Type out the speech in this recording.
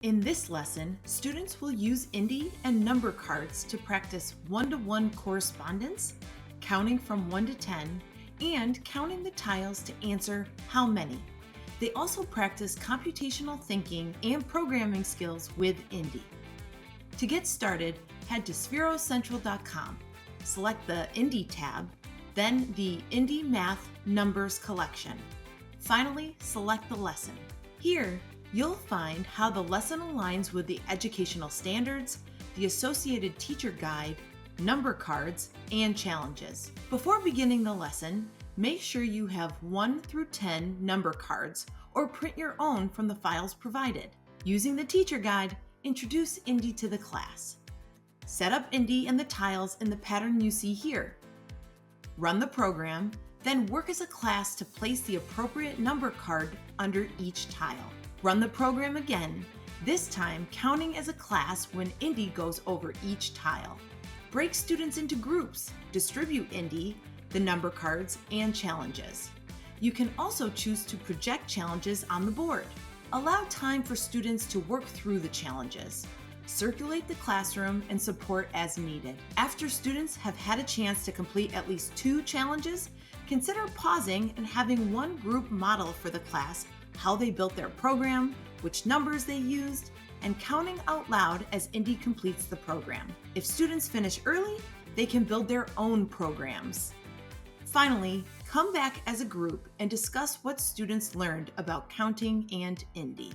In this lesson, students will use indi and number cards to practice one-to-one correspondence, counting from 1 to 10, and counting the tiles to answer how many. They also practice computational thinking and programming skills with indi. To get started, head to spherocentral.com, select the indi tab, then the indi math numbers collection. Finally, select the lesson. Here, you'll find how the lesson aligns with the educational standards, the associated teacher guide, number cards, and challenges. Before beginning the lesson, make sure you have 1 through 10 number cards or print your own from the files provided. Using the teacher guide, introduce indi to the class. Set up indi and the tiles in the pattern you see here. Run the program, then work as a class to place the appropriate number card under each tile. Run the program again, this time counting as a class when indi goes over each tile. Break students into groups, distribute indi, the number cards, and challenges. You can also choose to project challenges on the board. Allow time for students to work through the challenges. Circulate the classroom and support as needed. After students have had a chance to complete at least 2 challenges, consider pausing and having one group model for the class how they built their program, which numbers they used, and counting out loud as indi completes the program. If students finish early, they can build their own programs. Finally, come back as a group and discuss what students learned about counting and indi.